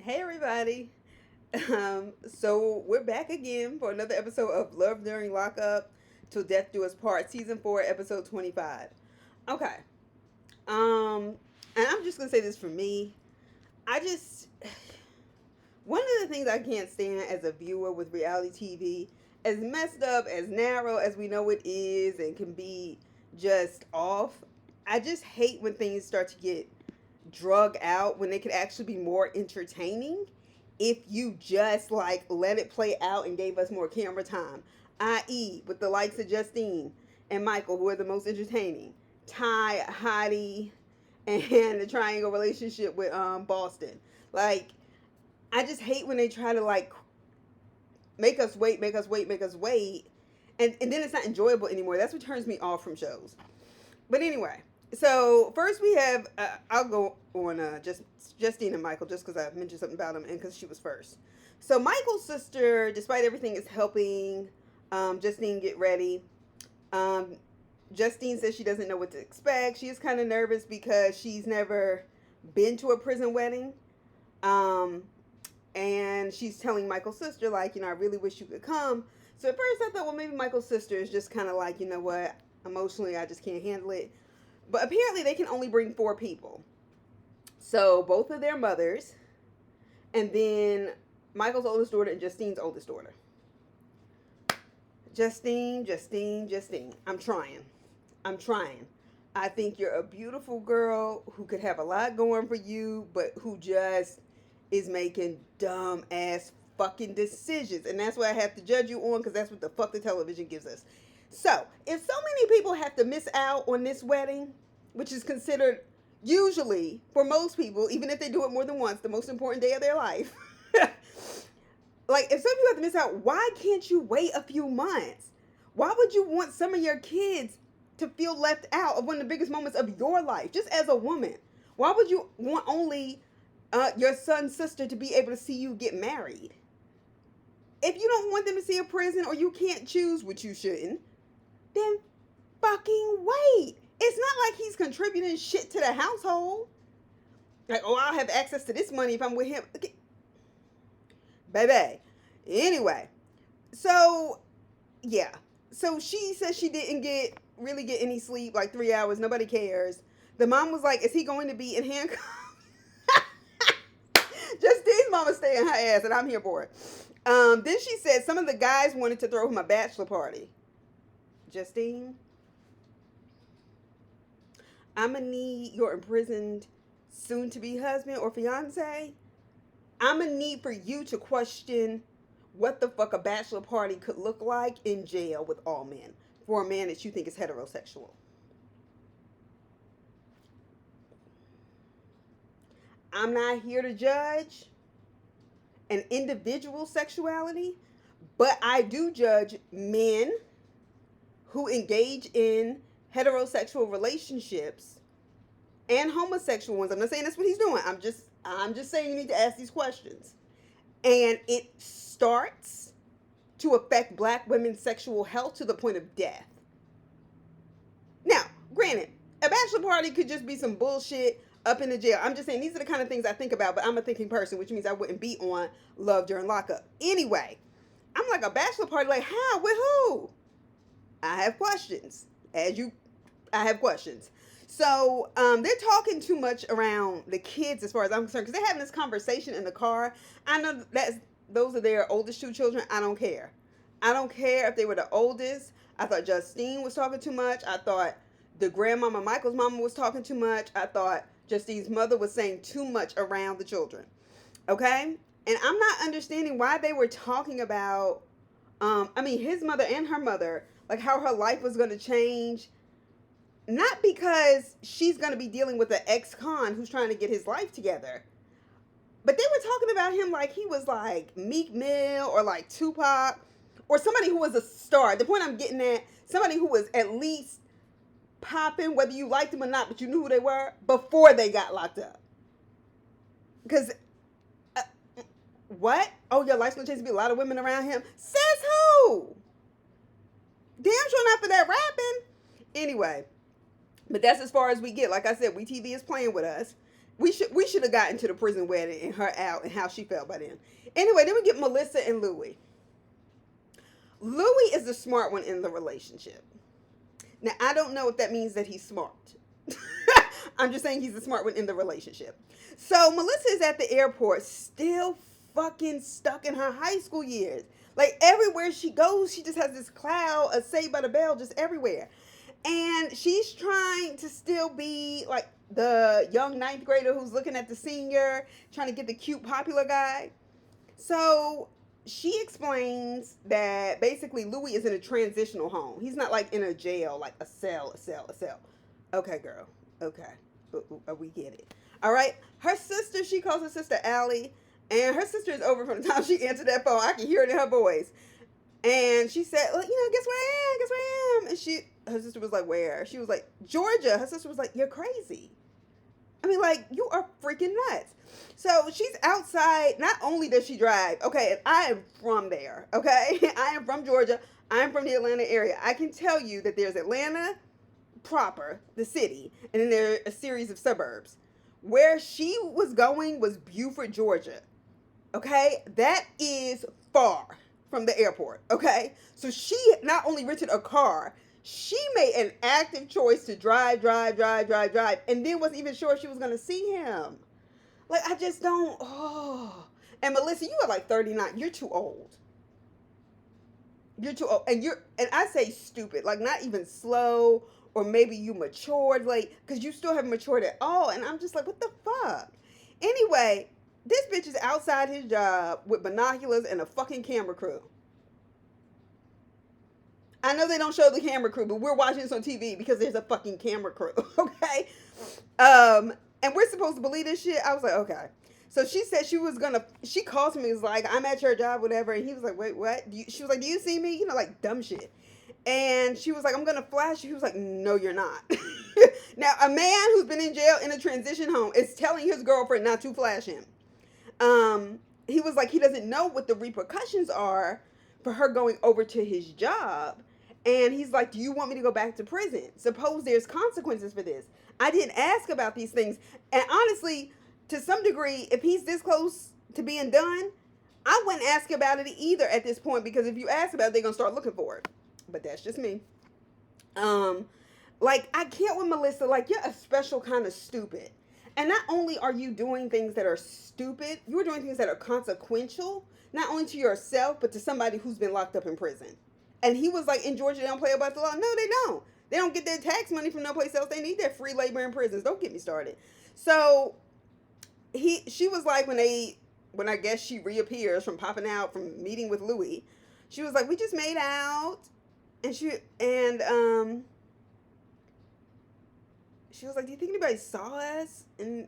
Hey everybody. So we're back again for another episode of Love During Lockup Till Death Do Us Part, Season 4, Episode 25. Okay. Um, and I'm just gonna say this for me. I just one of the things I can't stand as a viewer with reality TV, as messed up, as narrow as we know it is and can be just off, I just hate when things start to get drug out when they could actually be more entertaining if you just like let it play out and gave us more camera time, i.e., with the likes of Justine and Michael, who are the most entertaining, Ty, Heidi, and the triangle relationship with Boston. Like, I just hate when they try to like make us wait, make us wait, make us wait, and then it's not enjoyable anymore. That's what turns me off from shows. But anyway, so first we have I'll go on just Justine and Michael just because I mentioned something about them and because she was first. So Michael's sister, despite everything, is helping Justine get ready. Um, Justine says she doesn't know what to expect. She is kind of nervous because she's never been to a prison wedding. Um, and she's telling Michael's sister, like, I really wish you could come. So at first I thought, well, maybe Michael's sister is just kind of like, you know what, emotionally I just can't handle it. But apparently they can only bring four people. So both of their mothers, and then Michael's oldest daughter and Justine's oldest daughter. Justine. I'm trying. I'm trying. I think you're a beautiful girl who could have a lot going for you, but who just is making dumb ass fucking decisions. And that's what I have to judge you on because that's what the fuck the television gives us. So, if so many people have to miss out on this wedding, which is considered usually, for most people, even if they do it more than once, the most important day of their life. Like, if some people have to miss out, why can't you wait a few months? Why would you want some of your kids to feel left out of one of the biggest moments of your life, just as a woman? Why would you want only your son's sister to be able to see you get married? If you don't want them to see a prison or you can't choose, which you shouldn't, then fucking wait. It's not like he's contributing shit to the household. Like, oh, I'll have access to this money if I'm with him. Okay. Baby. Anyway, so, yeah. So she says she didn't really get any sleep, like 3 hours. Nobody cares. The mom was like, is he going to be in handcuffs? Justine's mama staying her ass, and I'm here for it. Then she said some of the guys wanted to throw him a bachelor party. Justine, I'm gonna need your imprisoned soon-to-be husband or fiance. I'm gonna need for you to question what the fuck a bachelor party could look like in jail with all men for a man that you think is heterosexual. I'm not here to judge an individual sexuality, but I do judge men who engage in heterosexual relationships and homosexual ones. I'm not saying that's what he's doing. I'm just saying you need to ask these questions. And it starts to affect black women's sexual health to the point of death. Now, granted, a bachelor party could just be some bullshit up in the jail. I'm just saying these are the kind of things I think about, but I'm a thinking person, which means I wouldn't be on Love During Lockup. Anyway, I'm like, a bachelor party, like how? With who? I have questions. I have questions. So they're talking too much around the kids as far as I'm concerned because they're having this conversation in the car. I know those are their oldest two children. I don't care. I don't care if they were the oldest. I thought Justine was talking too much. I thought the grandmama, Michael's mama, was talking too much. I thought Justine's mother was saying too much around the children. Okay? And I'm not understanding why they were talking about, his mother and her mother, like how her life was going to change. Not because she's going to be dealing with an ex-con who's trying to get his life together. But they were talking about him like he was like Meek Mill or like Tupac or somebody who was a star. The point I'm getting at, somebody who was at least popping, whether you liked them or not, but you knew who they were before they got locked up. Because, what? Oh, your life's going to change to be a lot of women around him? Says who? Damn sure not for that rapping. Anyway. But that's as far as we get. Like I said, WeTV is playing with us. We should have gotten to the prison wedding and her out and how she felt by then. Anyway, then we get Melissa and Louis. Louis is the smart one in the relationship. Now I don't know if that means that he's smart. I'm just saying he's the smart one in the relationship. So Melissa is at the airport, still fucking stuck in her high school years. Like everywhere she goes, she just has this cloud of Saved by the Bell just everywhere. And she's trying to still be like the young ninth grader who's looking at the senior, trying to get the cute popular guy. So she explains that basically Louis is in a transitional home. He's not like in a jail, like a cell, a cell, a cell. Okay, girl. Okay. We get it. All right. Her sister, she calls her sister Allie. And her sister is over from the time she answered that phone. I can hear it in her voice. And she said, well, guess where I am? Guess where I am? And her sister was like, where? She was like, Georgia. Her sister was like, you're crazy. I mean, like, you are freaking nuts. So she's outside. Not only does she drive, okay, and I am from there, okay? I am from Georgia. I'm from the Atlanta area. I can tell you that there's Atlanta proper, the city, and then there are a series of suburbs. Where she was going was Beaufort, Georgia. Okay? That is far from the airport. Okay? So she not only rented a car, she made an active choice to drive, and then wasn't even sure if she was going to see him. Like, I just don't, And Melissa, you are like 39. You're too old. You're too old. And I say stupid, like not even slow, or maybe you matured, like, because you still haven't matured at all. And I'm just like, what the fuck? Anyway, this bitch is outside his job with binoculars and a fucking camera crew. I know they don't show the camera crew, but we're watching this on TV because there's a fucking camera crew, okay? And we're supposed to believe this shit. I was like, okay. So she said she calls him and was like, I'm at your job, whatever. And he was like, wait, what? She was like, do you see me? Like dumb shit. And she was like, I'm going to flash you. He was like, no, you're not. Now, a man who's been in jail in a transition home is telling his girlfriend not to flash him. He was like, he doesn't know what the repercussions are for her going over to his job. And he's like, do you want me to go back to prison? Suppose there's consequences for this. I didn't ask about these things. And honestly, to some degree, if he's this close to being done, I wouldn't ask about it either at this point, because if you ask about it, they're going to start looking for it. But that's just me. Like, I can't with Melissa, like, you're a special kind of stupid. And not only are you doing things that are stupid, you're doing things that are consequential, not only to yourself, but to somebody who's been locked up in prison. And he was like, in Georgia, they don't play about the law. No, they don't. They don't get their tax money from no place else. They need their free labor in prisons. Don't get me started. So she was like, when I guess she reappears from popping out from meeting with Louis, she was like, we just made out. And she was like, do you think anybody saw us? And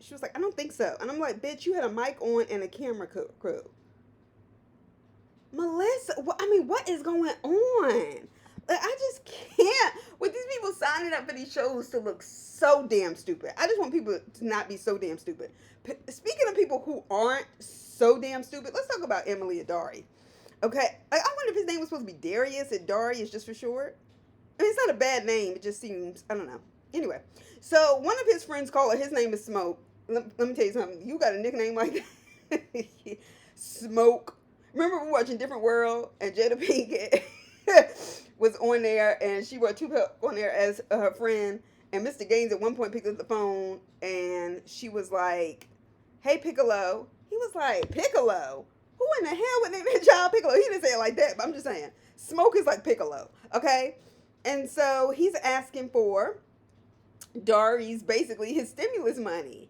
she was like, I don't think so. And I'm like, bitch, you had a mic on and a camera crew. Melissa, what is going on? Like, I just can't. With these people signing up for these shows to look so damn stupid. I just want people to not be so damn stupid. Speaking of people who aren't so damn stupid, let's talk about Emily Adari. Okay? I wonder if his name was supposed to be Darius and Dari is just for short. I mean, it's not a bad name. It just seems, I don't know. Anyway, so one of his friends called her. His name is Smoke. Let me tell you something. You got a nickname like that? Smoke. Remember we were watching Different World and Jada Pinkett was on there, and she brought Tupac on there as her friend, and Mr. Gaines at one point picked up the phone and she was like, hey Piccolo. He was like, Piccolo? Who in the hell would name that child Piccolo? He didn't say it like that, but I'm just saying. Smoke is like Piccolo, okay? And so he's asking for Dari's, basically his stimulus money.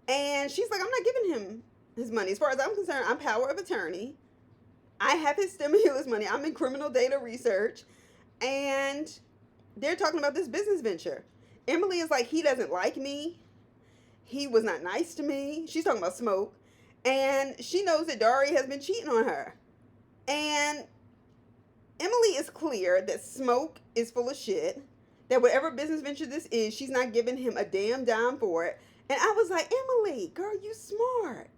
And she's like, I'm not giving him his money. As far as I'm concerned, I'm power of attorney. I have his stimulus money. I'm in criminal data research. And they're talking about this business venture. Emily is like, he doesn't like me. He was not nice to me. She's talking about Smoke. And she knows that Dari has been cheating on her. And Emily is clear that Smoke is full of shit. That whatever business venture this is, she's not giving him a damn dime for it. And I was like, Emily, girl, you smart.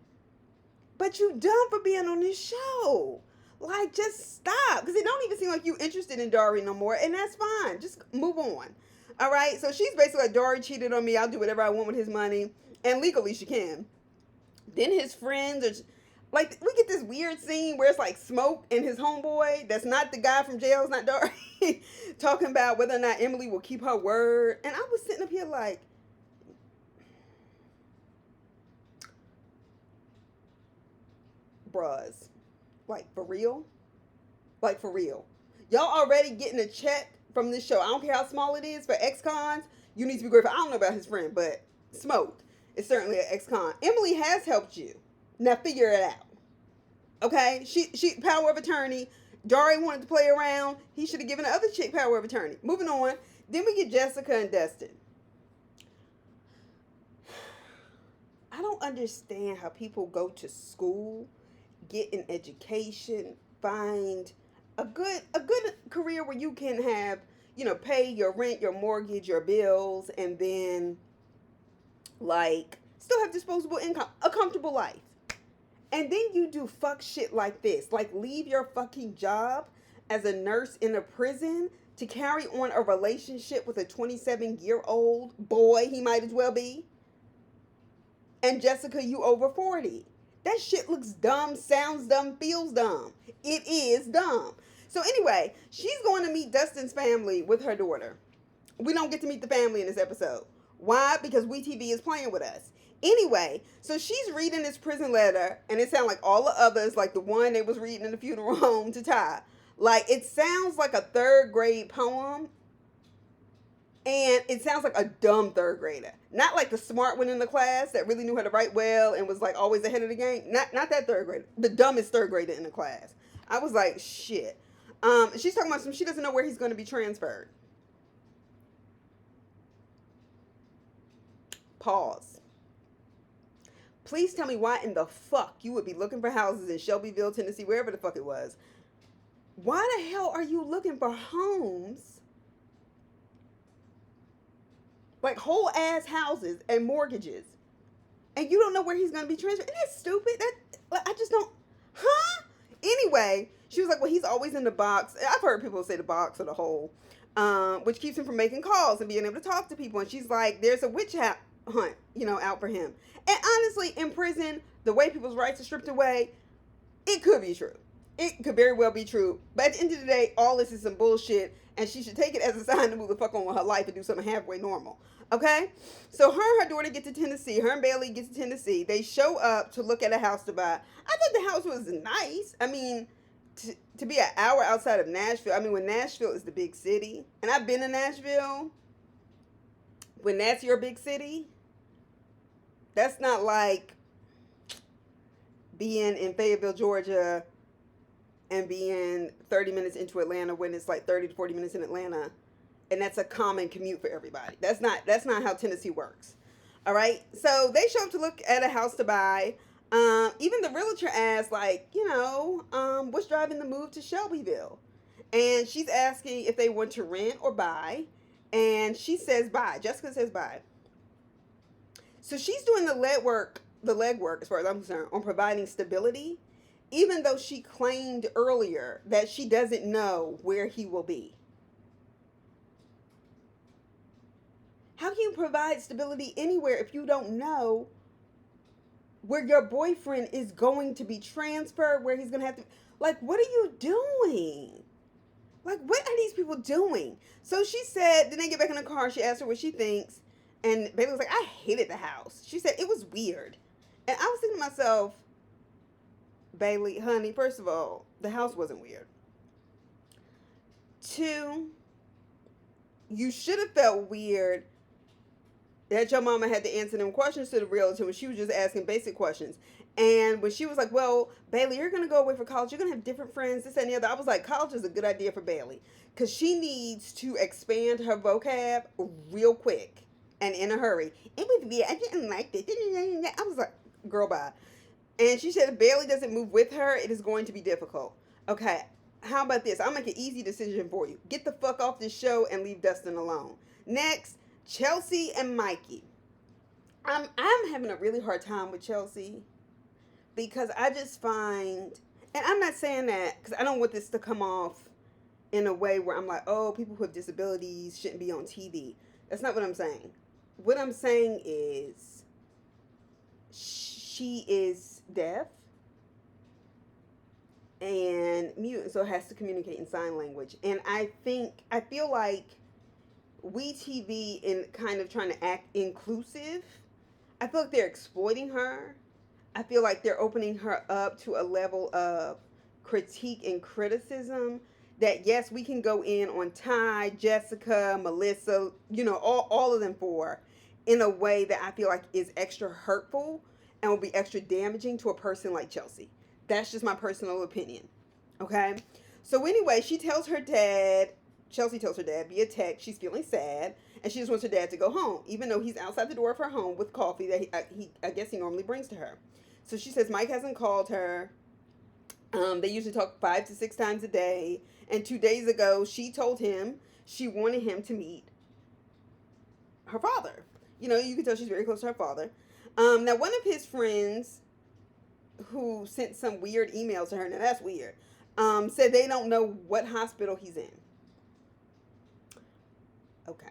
But you dumb for being on this show. Like, just stop. Because it don't even seem like you interested in Dari no more. And that's fine. Just move on. All right, so she's basically like, Dory cheated on me. I'll do whatever I want with his money, and legally she can. Then his friends are like, we get this weird scene where it's like Smoke and his homeboy, that's not the guy from jail, it's not Dory, talking about whether or not Emily will keep her word. And I was sitting up here like, bruhs, like for real? Like for real. Y'all already getting a check from this show. I don't care how small it is for ex-cons. You need to be grateful. I don't know about his friend, but Smoke is certainly an ex-con. Emily has helped you. Now figure it out. Okay? She power of attorney. Dari wanted to play around. He should have given the other chick power of attorney. Moving on. Then we get Jessica and Dustin. I don't understand how people go to school, get an education, find a good career where you can have, pay your rent, your mortgage, your bills, and then like still have disposable income, a comfortable life. And then you do fuck shit like this. Like leave your fucking job as a nurse in a prison to carry on a relationship with a 27-year-old boy, he might as well be. And Jessica, you over 40. That shit looks dumb, sounds dumb, feels dumb. It is dumb. So anyway, she's going to meet Dustin's family with her daughter. We don't get to meet the family in this episode. Why? Because WeTV is playing with us. Anyway, so she's reading this prison letter, and it sounds like all the others, like the one they was reading in the funeral home to Ty. Like, it sounds like a third grade poem, and it sounds like a dumb third grader. Not like the smart one in the class that really knew how to write well and was like always ahead of the game. Not that third grader. The dumbest third grader in the class. I was like, shit. She's talking about she doesn't know where he's going to be transferred. Pause. Please tell me why in the fuck you would be looking for houses in Shelbyville, Tennessee, wherever the fuck it was. Why the hell are you looking for homes? Like whole ass houses and mortgages. And you don't know where he's going to be transferred. Isn't that stupid? I just don't. Huh? Anyway, she was like, well, he's always in the box. I've heard people say the box or the hole, which keeps him from making calls and being able to talk to people. And she's like, there's a witch hunt, out for him. And honestly, in prison, the way people's rights are stripped away, it could be true. It could very well be true. But at the end of the day, all this is some bullshit. And she should take it as a sign to move the fuck on with her life and do something halfway normal. Okay? So her and her daughter get to Tennessee. Her and Bailey get to Tennessee. They show up to look at a house to buy. I thought the house was nice. I mean, to be an hour outside of Nashville. I mean, when Nashville is the big city. And I've been to Nashville. When that's your big city. That's not like being in Fayetteville, Georgia, and being 30 minutes into Atlanta when it's like 30 to 40 minutes in Atlanta. And that's a common commute for everybody. That's not how Tennessee works. All right? So they show up to look at a house to buy. Even the realtor asks, like, what's driving the move to Shelbyville? And she's asking if they want to rent or buy. And she says buy. Jessica says buy. So she's doing the legwork, as far as I'm concerned, on providing stability, even though she claimed earlier that she doesn't know where he will be. How can you provide stability anywhere if you don't know where your boyfriend is going to be transferred, where he's going to have to... Like, what are you doing? Like, what are these people doing? So she said, then they get back in the car, she asked her what she thinks, and Bailey was like, I hated the house. She said, it was weird. And I was thinking to myself, Bailey, honey, first of all, the house wasn't weird. 2, you should have felt weird that your mama had to answer them questions to the realtor when she was just asking basic questions. And when she was like, well, Bailey, you're going to go away for college. You're going to have different friends, this and the other. I was like, college is a good idea for Bailey. Because she needs to expand her vocab real quick and in a hurry. It was weird. I didn't like this. I was like, girl, bye. And she said if Bailey doesn't move with her, it is going to be difficult. Okay, how about this? I'll make an easy decision for you. Get the fuck off this show and leave Dustin alone. Next, Chelsea and Mikey. I'm having a really hard time with Chelsea because I just find, and I'm not saying that because I don't want this to come off in a way where I'm like, oh, people who have disabilities shouldn't be on TV. That's not what I'm saying. What I'm saying is she is deaf and mute, so has to communicate in sign language. And I feel like we TV in kind of trying to act inclusive, I feel like they're exploiting her. I feel like they're opening her up to a level of critique and criticism that yes, we can go in on Ty, Jessica, Melissa, all of them for in a way that I feel like is extra hurtful and will be extra damaging to a person like Chelsea. That's just my personal opinion. Okay? So anyway, Chelsea tells her dad via text she's feeling sad and she just wants her dad to go home, even though he's outside the door of her home with coffee that I guess he normally brings to her. So she says Mike hasn't called her. They usually talk 5 to 6 times a day. And 2 days ago, she told him she wanted him to meet her father. You can tell she's very close to her father. Now, one of his friends who sent some weird emails to her, now that's weird, said they don't know what hospital he's in. Okay.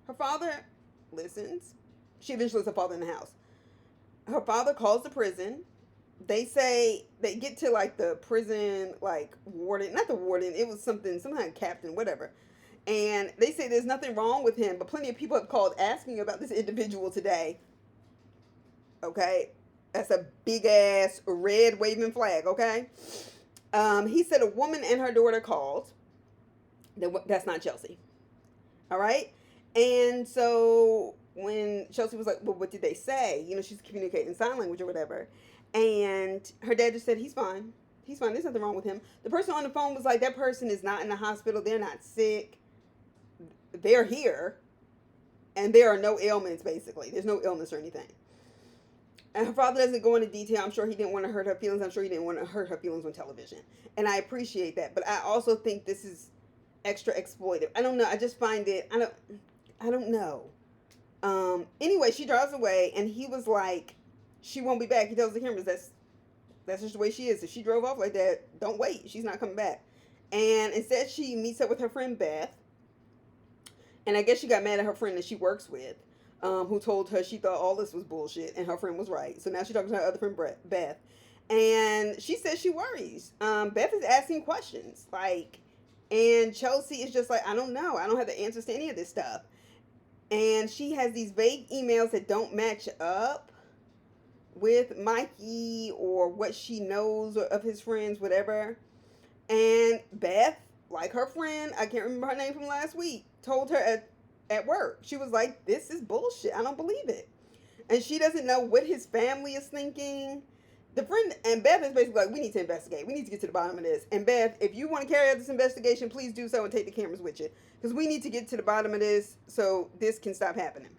Her father listens. She eventually lets her father in the house. Her father calls the prison. They say they get to like the prison like warden, not the warden, it was some kind of captain, whatever. And they say there's nothing wrong with him, but plenty of people have called asking about this individual today. Okay? That's a big ass red waving flag, okay? He said a woman and her daughter called. That's not Chelsea. All right? And so when Chelsea was like, well, what did they say? She's communicating in sign language or whatever. And her dad just said, he's fine. He's fine. There's nothing wrong with him. The person on the phone was like, that person is not in the hospital. They're not sick. They're here. And there are no ailments, basically. There's no illness or anything. And her father doesn't go into detail. I'm sure he didn't want to hurt her feelings. I'm sure he didn't want to hurt her feelings on television. And I appreciate that. But I also think this is extra exploitive. I don't know. I just find it, I don't know. Anyway, she drives away and he was like, she won't be back. He tells the cameras that's just the way she is. If she drove off like that, don't wait. She's not coming back. And instead she meets up with her friend Beth. And I guess she got mad at her friend that she works with, who told her she thought all this was bullshit and her friend was right. So now she's talking to her other friend Beth. And she says she worries. Beth is asking questions. And Chelsea is just like, I don't know. I don't have the answers to any of this stuff. And she has these vague emails that don't match up with Mikey or what she knows of his friends, whatever. And Beth, like her friend, I can't remember her name from last week, told her at work. She was like, this is bullshit. I don't believe it. And she doesn't know what his family is thinking. The friend and Beth is basically like, we need to investigate. We need to get to the bottom of this. And Beth, if you want to carry out this investigation, please do so and take the cameras with you. Because we need to get to the bottom of this so this can stop happening.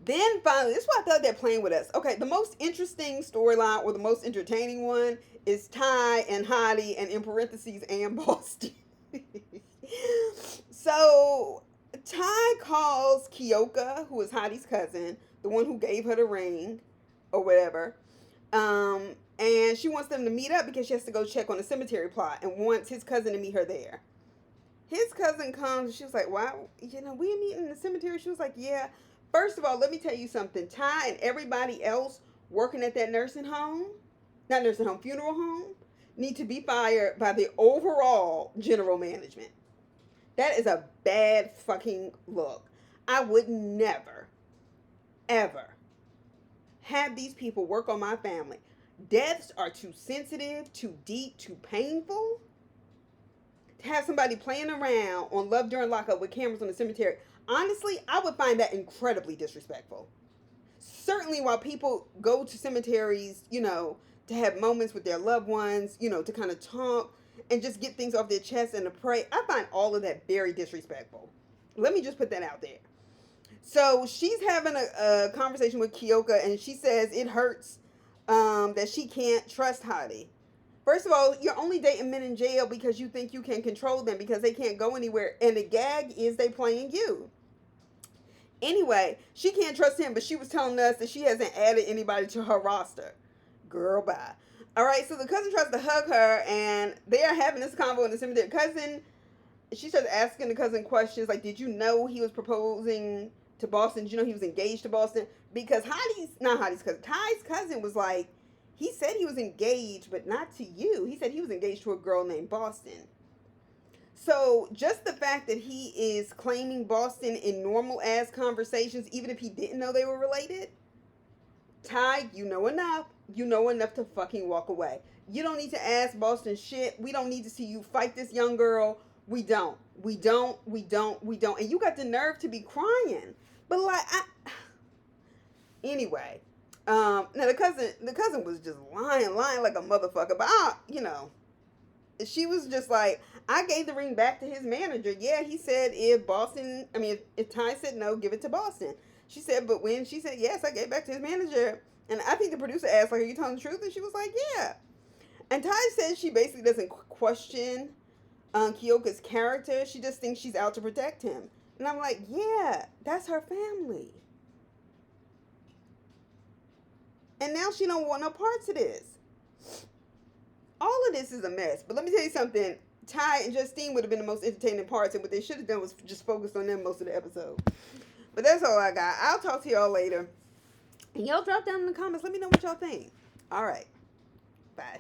Then finally, this is why I thought they're playing with us. Okay, the most interesting storyline or the most entertaining one is Ty and Hottie and in parentheses and Boston. So Ty calls Kyoka, who is Hottie's cousin, the one who gave her the ring or whatever. And she wants them to meet up because she has to go check on the cemetery plot and wants his cousin to meet her there. His cousin comes and she was like, wow, we meeting in the cemetery? She was like, yeah. First of all, let me tell you something. Ty and everybody else working at that funeral home, need to be fired by the overall general management. That is a bad fucking look. I would never, ever have these people work on my family. Deaths are too sensitive, too deep, too painful. To have somebody playing around on Love During Lockup with cameras on the cemetery, honestly, I would find that incredibly disrespectful. Certainly while people go to cemeteries, to have moments with their loved ones, to kind of talk and just get things off their chest and to pray, I find all of that very disrespectful. Let me just put that out there. So she's having a conversation with Kyoka and she says it hurts that she can't trust Hottie. First of all, you're only dating men in jail because you think you can control them because they can't go anywhere. And the gag is they playing you. Anyway, she can't trust him, but she was telling us that she hasn't added anybody to her roster. Girl, bye. All right, so the cousin tries to hug her, and they are having this convo in the cemetery. Cousin she started asking the cousin questions like, "Did you know he was proposing to Boston? Did you know he was engaged to Boston?" Because not Hottie's cousin, Ty's cousin was like, he said he was engaged, but not to you. He said he was engaged to a girl named Boston. So just the fact that he is claiming Boston in normal ass conversations, even if he didn't know they were related, Ty, you know enough. You know enough to fucking walk away. You don't need to ask Boston shit. We don't need to see you fight this young girl. We don't. We don't. We don't. We don't. And you got the nerve to be crying. But like, anyway. Now the cousin was just lying like a motherfucker. But she was just like, I gave the ring back to his manager. Yeah, he said if Ty said no, give it to Boston. She said, but when she said yes, I gave it back to his manager. And I think the producer asked, like, are you telling the truth? And she was like, yeah. And Ty said she basically doesn't question Kyoka's character. She just thinks she's out to protect him. And I'm like, yeah, that's her family. And now she don't want no parts of this. All of this is a mess. But let me tell you something. Ty and Justine would have been the most entertaining parts, and what they should have done was just focus on them most of the episode. But that's all I got. I'll talk to y'all later. And y'all drop down in the comments. Let me know what y'all think. All right. Bye.